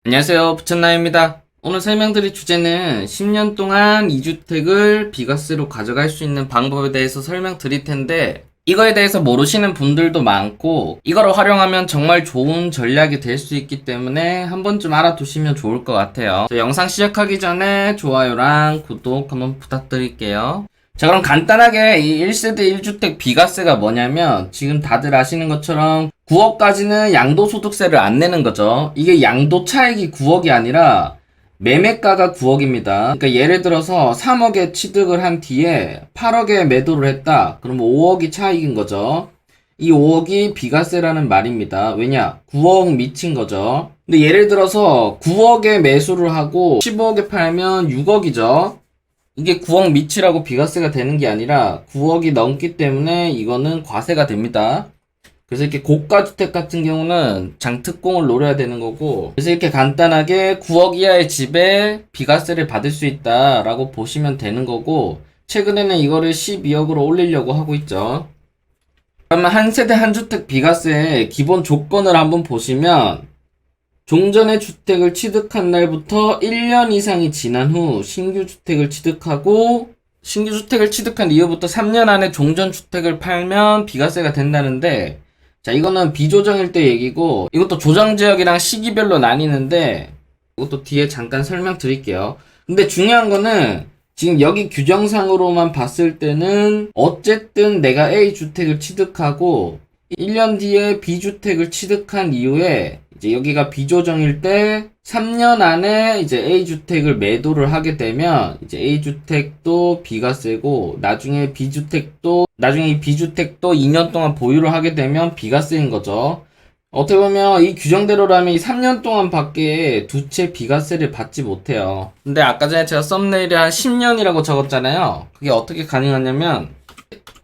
안녕하세요. 부천나입니다. 오늘 설명드릴 주제는 10년 동안 2주택을 비과세로 가져갈 수 있는 방법에 대해서 설명드릴 텐데, 이거에 대해서 모르시는 분들도 많고 이걸 활용하면 정말 좋은 전략이 될 수 있기 때문에 한 번쯤 알아두시면 좋을 것 같아요. 영상 시작하기 전에 좋아요랑 구독 한번 부탁드릴게요. 자, 그럼 간단하게 이 1세대 1주택 비과세가 뭐냐면, 지금 다들 아시는 것처럼 9억까지는 양도소득세를 안 내는 거죠. 이게 양도차익이 9억이 아니라 매매가가 9억입니다. 그러니까 예를 들어서 3억에 취득을 한 뒤에 8억에 매도를 했다. 그럼 5억이 차익인 거죠. 이 5억이 비과세라는 말입니다. 왜냐? 9억 미친 거죠. 근데 예를 들어서 9억에 매수를 하고 15억에 팔면 6억이죠. 이게 9억 미치라고 비과세가 되는 게 아니라 9억이 넘기 때문에 이거는 과세가 됩니다. 그래서 이렇게 고가주택 같은 경우는 장특공을 노려야 되는 거고, 그래서 이렇게 간단하게 9억 이하의 집에 비과세를 받을 수 있다라고 보시면 되는 거고, 최근에는 이거를 12억으로 올리려고 하고 있죠. 그러면 한 세대 한 주택 비과세의 기본 조건을 한번 보시면, 종전의 주택을 취득한 날부터 1년 이상이 지난 후 신규 주택을 취득하고, 신규 주택을 취득한 이후부터 3년 안에 종전 주택을 팔면 비과세가 된다는데, 자, 이거는 비조정일 때 얘기고, 이것도 조정지역이랑 시기별로 나뉘는데, 이것도 뒤에 잠깐 설명드릴게요. 근데 중요한 거는 지금 여기 규정상으로만 봤을 때는 어쨌든 내가 A주택을 취득하고 1년 뒤에 B주택을 취득한 이후에 이제 여기가 비조정일 때 3년 안에 이제 A주택을 매도를 하게 되면 이제 A주택도 비과세고, 나중에 이 B주택도 2년 동안 보유를 하게 되면 비과세인 거죠. 어떻게 보면 이 규정대로라면 이 3년 동안 밖에 두 채 비과세를 받지 못해요. 근데 아까 전에 제가 썸네일에 한 10년이라고 적었잖아요. 그게 어떻게 가능하냐면,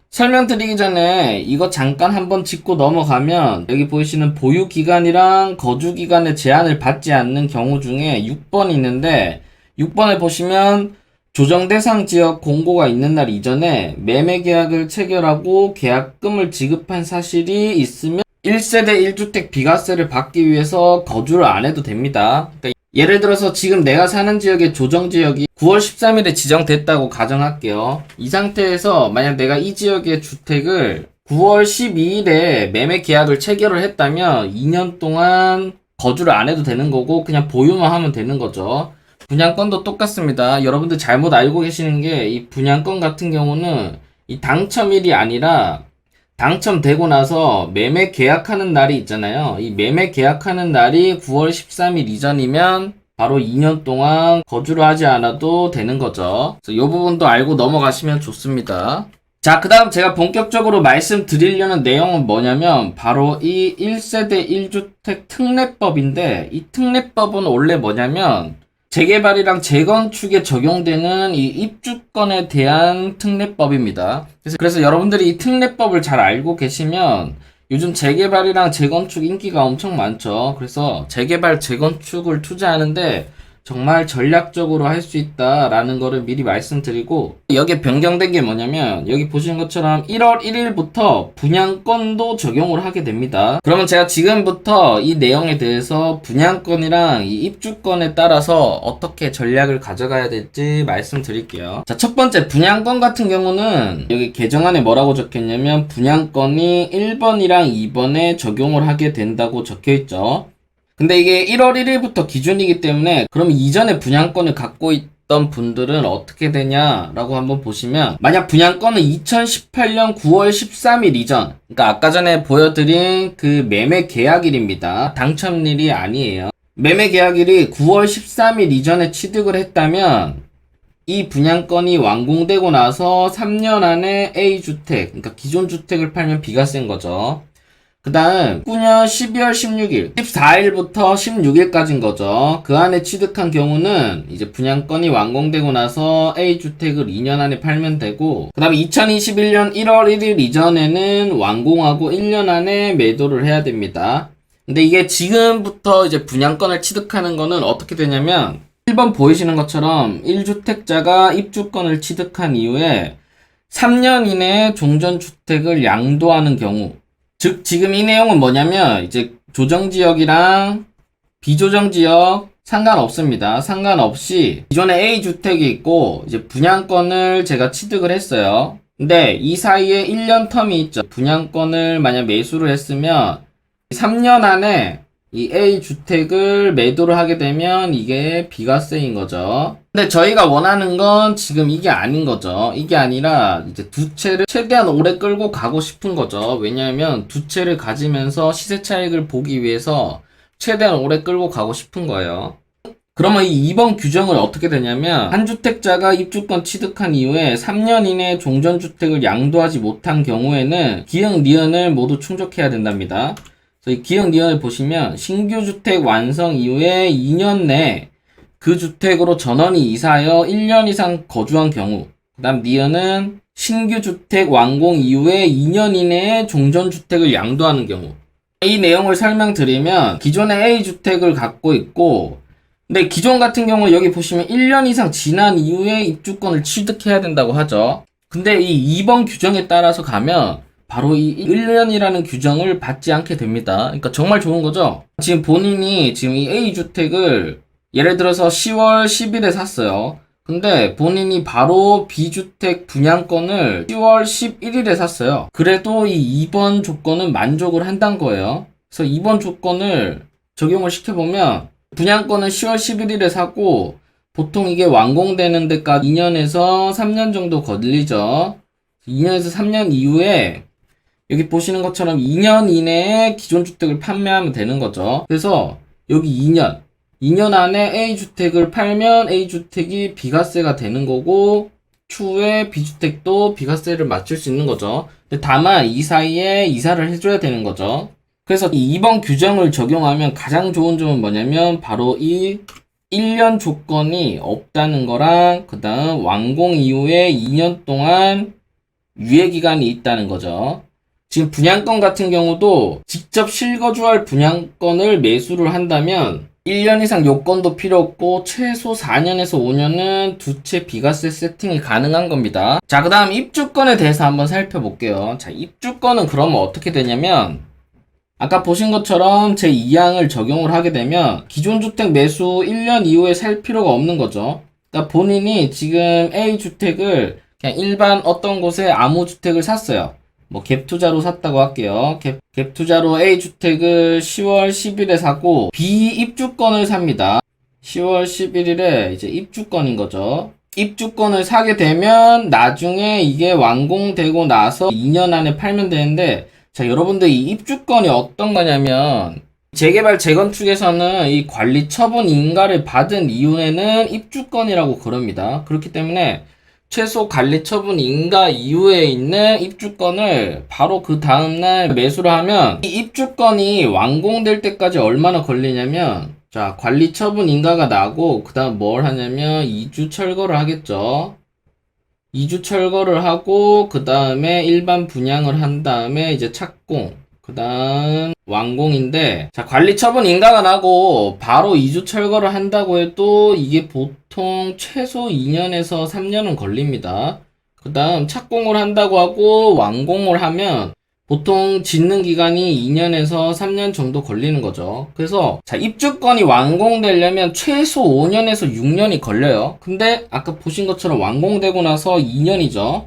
설명드리기 전에 이거 잠깐 한번 짚고 넘어가면, 여기 보이시는 보유기간이랑 거주기간의 제한을 받지 않는 경우 중에 6번이 있는데, 6번을 보시면 조정대상 지역 공고가 있는 날 이전에 매매계약을 체결하고 계약금을 지급한 사실이 있으면 1세대 1주택 비과세를 받기 위해서 거주를 안 해도 됩니다. 그러니까 예를 들어서 지금 내가 사는 지역의 조정지역이 9월 13일에 지정됐다고 가정할게요. 이 상태에서 만약 내가 이 지역의 주택을 9월 12일에 매매 계약을 체결을 했다면 2년 동안 거주를 안 해도 되는 거고 그냥 보유만 하면 되는 거죠. 분양권도 똑같습니다. 여러분들 잘못 알고 계시는 게, 이 분양권 같은 경우는 이 당첨일이 아니라 당첨되고 나서 매매 계약하는 날이 있잖아요. 이 매매 계약하는 날이 9월 13일 이전이면 바로 2년 동안 거주를 하지 않아도 되는 거죠. 그래서 이 부분도 알고 넘어가시면 좋습니다. 자, 그 다음 제가 본격적으로 말씀드리려는 내용은 뭐냐면 바로 이 1세대 1주택 특례법인데, 이 특례법은 원래 뭐냐면 재개발이랑 재건축에 적용되는 이 입주권에 대한 특례법입니다. 그래서 여러분들이 이 특례법을 잘 알고 계시면 요즘 재개발이랑 재건축 인기가 엄청 많죠. 그래서 재개발, 재건축을 투자하는데 정말 전략적으로 할 수 있다라는 거를 미리 말씀드리고, 여기에 변경된 게 뭐냐면 여기 보시는 것처럼 1월 1일부터 분양권도 적용을 하게 됩니다. 그러면 제가 지금부터 이 내용에 대해서 분양권이랑 이 입주권에 따라서 어떻게 전략을 가져가야 될지 말씀드릴게요. 자, 첫 번째 분양권 같은 경우는 여기 개정안에 뭐라고 적혀있냐면 분양권이 1번이랑 2번에 적용을 하게 된다고 적혀있죠. 근데 이게 1월 1일부터 기준이기 때문에, 그럼 이전에 분양권을 갖고 있던 분들은 어떻게 되냐라고 한번 보시면, 만약 분양권은 2018년 9월 13일 이전, 그러니까 아까 전에 보여드린 그 매매 계약일입니다. 당첨일이 아니에요. 매매 계약일이 9월 13일 이전에 취득을 했다면 이 분양권이 완공되고 나서 3년 안에 A주택, 그러니까 기존 주택을 팔면 비과세인 거죠. 그 다음 9년 12월 16일 14일부터 16일까지인 거죠. 그 안에 취득한 경우는 이제 분양권이 완공되고 나서 A주택을 2년 안에 팔면 되고, 그 다음에 2021년 1월 1일 이전에는 완공하고 1년 안에 매도를 해야 됩니다. 근데 이게 지금부터 이제 분양권을 취득하는 거는 어떻게 되냐면, 1번 보이시는 것처럼 1주택자가 입주권을 취득한 이후에 3년 이내에 종전주택을 양도하는 경우, 즉 지금 이 내용은 뭐냐면 이제 조정지역이랑 비조정 지역 상관없습니다. 상관없이 기존에 A주택이 있고 이제 분양권을 제가 취득을 했어요. 근데 이 사이에 1년 텀이 있죠. 분양권을 만약 매수를 했으면 3년 안에 이 A주택을 매도를 하게 되면 이게 비과세인 거죠. 근데 저희가 원하는 건 지금 이게 아닌 거죠. 이게 아니라 이제 두 채를 최대한 오래 끌고 가고 싶은 거죠. 왜냐하면 두 채를 가지면서 시세 차익을 보기 위해서 최대한 오래 끌고 가고 싶은 거예요. 그러면 이 2번 규정을 어떻게 되냐면 한 주택자가 입주권 취득한 이후에 3년 이내에 종전주택을 양도하지 못한 경우에는 기흥, 니은을 모두 충족해야 된답니다. 그래서 이 기흥, 니은을 보시면 신규 주택 완성 이후에 2년 내에 그 주택으로 전원이 이사하여 1년 이상 거주한 경우, 그 다음 니은은 신규 주택 완공 이후에 2년 이내에 종전주택을 양도하는 경우. 이 내용을 설명드리면 기존에 A주택을 갖고 있고 근데 기존 같은 경우 여기 보시면 1년 이상 지난 이후에 입주권을 취득해야 된다고 하죠. 근데 이 2번 규정에 따라서 가면 바로 이 1년이라는 규정을 받지 않게 됩니다. 그러니까 정말 좋은 거죠. 지금 본인이 지금 이 A주택을 예를 들어서 10월 10일에 샀어요. 근데 본인이 바로 B주택 분양권을 10월 11일에 샀어요. 그래도 이 2번 조건은 만족을 한다는 거예요. 그래서 2번 조건을 적용을 시켜보면 분양권은 10월 11일에 사고 보통 이게 완공되는 데까지 2년에서 3년 정도 걸리죠. 2년에서 3년 이후에 여기 보시는 것처럼 2년 이내에 기존 주택을 판매하면 되는 거죠. 그래서 여기 2년 안에 A주택을 팔면 A주택이 비과세가 되는 거고 추후에 B주택도 비과세를 맞출 수 있는 거죠. 근데 다만 이 사이에 이사를 해줘야 되는 거죠. 그래서 이 2번 규정을 적용하면 가장 좋은 점은 뭐냐면 바로 이 1년 조건이 없다는 거랑 그 다음 완공 이후에 2년 동안 유예기간이 있다는 거죠. 지금 분양권 같은 경우도 직접 실거주할 분양권을 매수를 한다면 1년 이상 요건도 필요 없고 최소 4년에서 5년은 두 채 비과세 세팅이 가능한 겁니다. 자, 그 다음 입주권에 대해서 한번 살펴볼게요. 자, 입주권은 그러면 어떻게 되냐면 아까 보신 것처럼 제2항을 적용을 하게 되면 기존 주택 매수 1년 이후에 살 필요가 없는 거죠. 그러니까 본인이 지금 A주택을 그냥 일반 어떤 곳에 아무 주택을 샀어요. 뭐 갭투자로 샀다고 할게요. 갭투자로 A주택을 10월 10일에 사고 B입주권을 삽니다. 10월 11일에 이제 입주권인 거죠. 입주권을 사게 되면 나중에 이게 완공되고 나서 2년 안에 팔면 되는데 자, 여러분들 이 입주권이 어떤 거냐면 재개발 재건축에서는 이 관리 처분 인가를 받은 이후에는 입주권이라고 그럽니다. 그렇기 때문에 최소 관리 처분 인가 이후에 있는 입주권을 바로 그 다음날 매수를 하면 이 입주권이 완공될 때까지 얼마나 걸리냐면 자, 관리 처분 인가가 나고 그 다음 뭘 하냐면 2주 철거를 하겠죠. 2주 철거를 하고 그 다음에 일반 분양을 한 다음에 이제 착공 그 다음 완공인데 자, 관리 처분 인가가 나고 바로 2주 철거를 한다고 해도 이게 보통 최소 2년에서 3년은 걸립니다. 그 다음 착공을 한다고 하고 완공을 하면 보통 짓는 기간이 2년에서 3년 정도 걸리는 거죠. 그래서 자, 입주권이 완공되려면 최소 5년에서 6년이 걸려요. 근데 아까 보신 것처럼 완공되고 나서 2년이죠.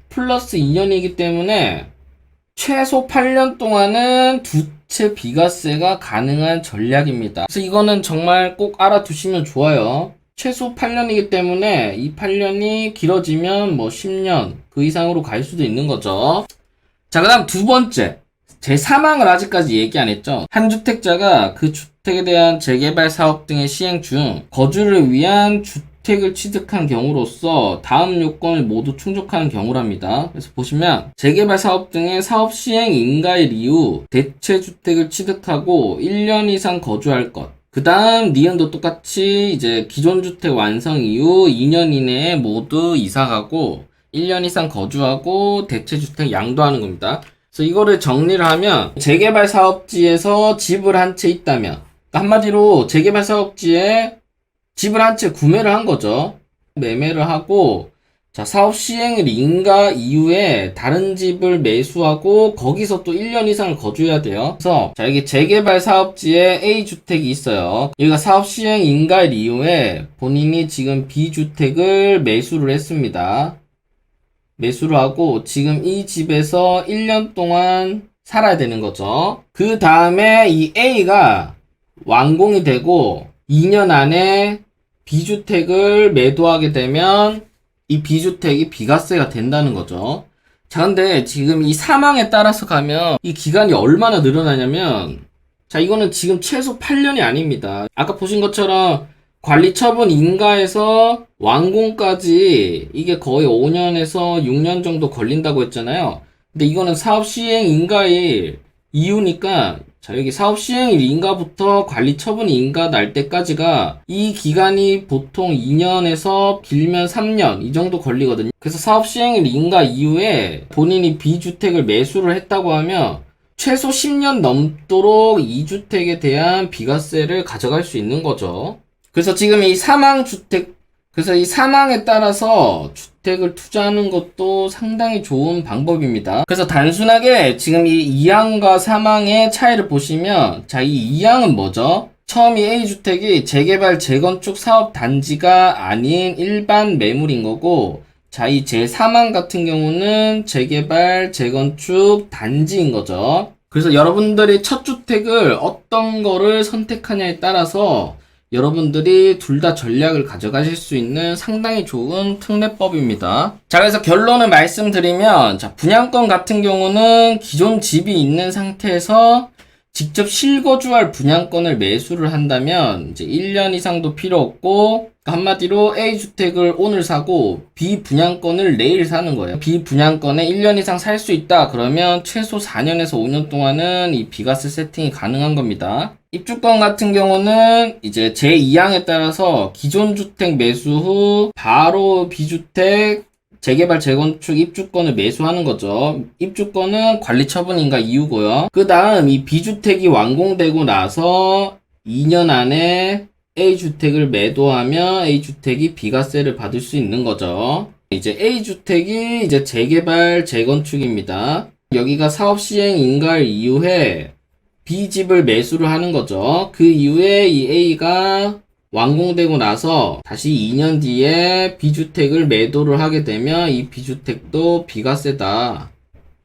플러스 2년이기 때문에 최소 8년 동안은 두 채 비과세가 가능한 전략입니다. 그래서 이거는 정말 꼭 알아두시면 좋아요. 최소 8년이기 때문에 이 8년이 길어지면 뭐 10년 그 이상으로 갈 수도 있는 거죠. 자, 그 다음 두 번째 제3항을 아직까지 얘기 안 했죠. 한 주택자가 그 주택에 대한 재개발 사업 등의 시행 중 거주를 위한 주택을 취득한 경우로서 다음 요건을 모두 충족하는 경우랍니다. 그래서 보시면 재개발 사업 등의 사업 시행 인가일 이후 대체 주택을 취득하고 1년 이상 거주할 것. 그 다음 니은도 똑같이 이제 기존 주택 완성 이후 2년 이내에 모두 이사가고 1년 이상 거주하고 대체주택 양도하는 겁니다. 그래서 이거를 정리를 하면 재개발 사업지에서 집을 한 채 있다면 그러니까 한마디로 재개발 사업지에 집을 한 채 구매를 한 거죠. 매매를 하고 자, 사업 시행일 인가 이후에 다른 집을 매수하고 거기서 또 1년 이상을 거주해야 돼요. 그래서 자, 여기 재개발 사업지에 A주택이 있어요. 여기가 사업 시행 인가일 이후에 본인이 지금 B주택을 매수를 했습니다. 매수를 하고 지금 이 집에서 1년 동안 살아야 되는 거죠. 그 다음에 이 A가 완공이 되고 2년 안에 B주택을 매도하게 되면 이 B주택이 비과세가 된다는 거죠. 자, 근데 지금 이 사망에 따라서 가면 이 기간이 얼마나 늘어나냐면, 자, 이거는 지금 최소 8년이 아닙니다. 아까 보신 것처럼 관리 처분 인가에서 완공까지 이게 거의 5년에서 6년 정도 걸린다고 했잖아요. 근데 이거는 사업 시행 인가일 이후니까, 자, 여기 사업 시행일 인가부터 관리 처분 인가 날 때까지가 이 기간이 보통 2년에서 길면 3년 이 정도 걸리거든요. 그래서 사업 시행일 인가 이후에 본인이 B주택을 매수를 했다고 하면 최소 10년 넘도록 이 주택에 대한 비과세를 가져갈 수 있는 거죠. 그래서 지금 이 사망주택, 그래서 이 사망에 따라서 주택을 투자하는 것도 상당히 좋은 방법입니다. 그래서 단순하게 지금 이 2항과 3항의 차이를 보시면, 자, 이 2항은 뭐죠? 처음 이 A주택이 재개발, 재건축 사업 단지가 아닌 일반 매물인 거고, 자, 이 제3항 같은 경우는 재개발, 재건축 단지인 거죠. 그래서 여러분들이 첫 주택을 어떤 거를 선택하냐에 따라서 여러분들이 둘 다 전략을 가져가실 수 있는 상당히 좋은 특례법입니다. 자, 그래서 결론을 말씀드리면, 자, 분양권 같은 경우는 기존 집이 있는 상태에서 직접 실거주할 분양권을 매수를 한다면 이제 1년 이상도 필요 없고, 한마디로 A주택을 오늘 사고 B 분양권을 내일 사는 거예요. B 분양권에 1년 이상 살 수 있다 그러면 최소 4년에서 5년 동안은 이 비과세 세팅이 가능한 겁니다. 입주권 같은 경우는 이제 제2항에 따라서 기존 주택 매수 후 바로 B주택 재개발 재건축 입주권을 매수하는 거죠. 입주권은 관리처분인가 이유고요. 그 다음 이 B주택이 완공되고 나서 2년 안에 A주택을 매도하면 A주택이 비과세를 받을 수 있는 거죠. 이제 A주택이 이제 재개발 재건축입니다. 여기가 사업 시행 인가일 이후에 B집을 매수를 하는 거죠. 그 이후에 이 A가 완공되고 나서 다시 2년 뒤에 B주택을 매도를 하게 되면 이 B주택도 비과세다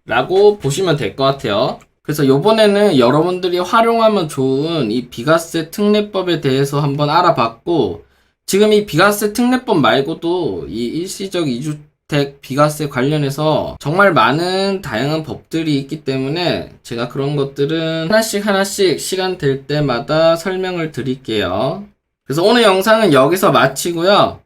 라고 보시면 될 것 같아요. 그래서 요번에는 여러분들이 활용하면 좋은 이 비과세 특례법에 대해서 한번 알아봤고, 지금 이 비과세 특례법 말고도 이 일시적 이주택 비과세 관련해서 정말 많은 다양한 법들이 있기 때문에 제가 그런 것들은 하나씩 시간 될 때마다 설명을 드릴게요. 그래서 오늘 영상은 여기서 마치고요.